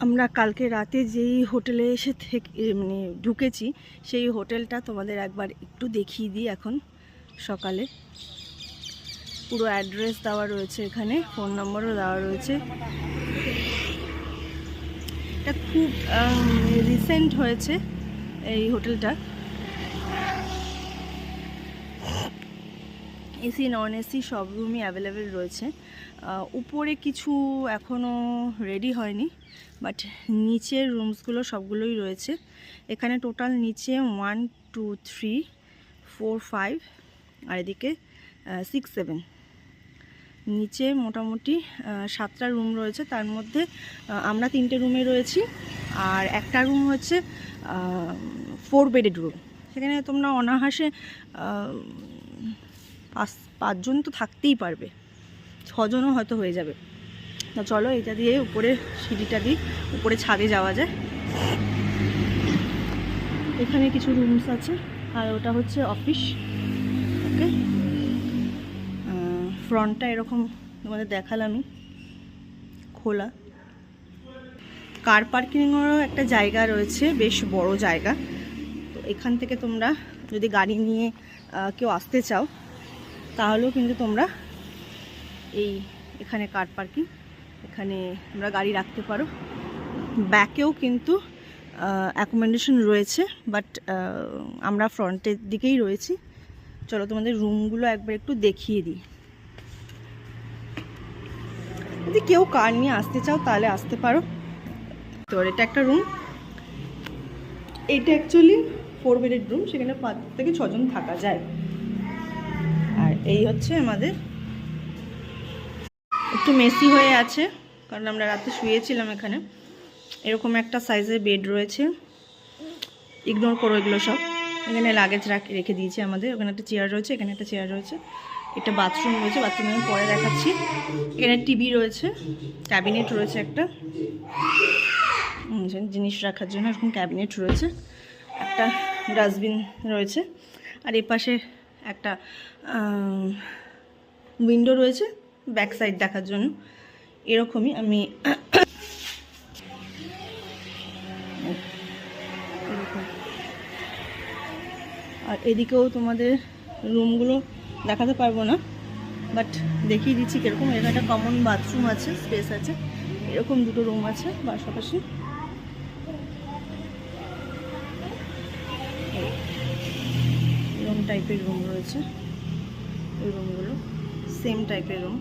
আমরা কালকে রাতে যেই হোটেলে এসে মানে ঢুকেছি সেই হোটেলটা তোমাদের একবার একটু দেখিয়ে দিই। এখন সকালে পুরো অ্যাড্রেস দেওয়া রয়েছে, এখানে ফোন নম্বরও দেওয়া রয়েছে। এটা খুব রিসেন্ট হয়েছে এই হোটেলটা। এসি নন এসি সব রুমই অ্যাভেলেবেল রয়েছে। উপরে কিছু এখনও রেডি হয়নি, বাট নিচের রুমসগুলো সবগুলোই রয়েছে। এখানে টোটাল নিচে 1 2 3 4 5 আর এদিকে 6 7 নিচে মোটামুটি 7টা রুম রয়েছে। তার মধ্যে আমরা 3টে রুমে রয়েছি, আর একটা রুম হচ্ছে 4 বেডেড রুম। সেখানে তোমরা অনায়াসে 5জন তো থাকতেই পারবে, 6জনও হয়তো হয়ে যাবে। তো চলো এটা দিয়ে উপরে সিঁড়িটা দিয়ে উপরে ছাদে যাওয়া যায়। এখানে কিছু রুমস আছে, আর ওটা হচ্ছে অফিস। ওকে, ফ্রন্টটা এরকম তোমাদের দেখালামই, খোলা। কার পার্কিংয়েরও একটা জায়গা রয়েছে, বেশ বড় জায়গা। তো এখান থেকে তোমরা যদি গাড়ি নিয়ে কেউ আসতে চাও তাহলেও কিন্তু তোমরা এখানে কার পার্কিং, এখানে তোমরা গাড়ি রাখতে পারো। ব্যাকেও কিন্তু অ্যাকোমোডেশন রয়েছে, বাট আমরা ফ্রন্টের দিকেই রয়েছি। চলো তোমাদের রুমগুলো একবার একটু দেখিয়ে দিই। যদি কেউ কার নিয়ে আসতে চাও তাহলে আসতে পারো। তো এটা একটা রুম, এটা অ্যাকচুয়ালি 4 বেডেড রুম, সেখানে 5 থেকে 6জন থাকা যায়। আর এই হচ্ছে আমাদের, একটু মেসি হয়ে আছে কারণ আমরা রাতে শুয়েছিলাম এখানে। এরকম একটা সাইজের বেড রয়েছে, ইগনোর করো এগুলো সব। এখানে লাগেজ রেখে দিয়েছি আমাদের। ওখানে একটা চেয়ার রয়েছে, এখানে একটা চেয়ার রয়েছে। এটা বাথরুম রয়েছে, বাথরুমে আমি পরে দেখাচ্ছি। এখানে টিভি রয়েছে, ক্যাবিনেট রয়েছে একটা, জিনিস রাখার জন্য এরকম ক্যাবিনেট রয়েছে, একটা ডাস্টবিন রয়েছে। আর এ পাশে একটা উইন্ডো রয়েছে ব্যাক সাইড দেখার জন্য। এরকমই আমি আর এদিকেও তোমাদের রুমগুলো দেখাতে পারবো না, বাট দেখিয়ে দিচ্ছি কীরকম। এখানে একটা কমন বাথরুম আছে, স্পেস আছে। এরকম 2টো রুম আছে পাশাপাশি। এরকম টাইপের রুম রয়েছে, এই রুমগুলো সেম টাইপের রুম।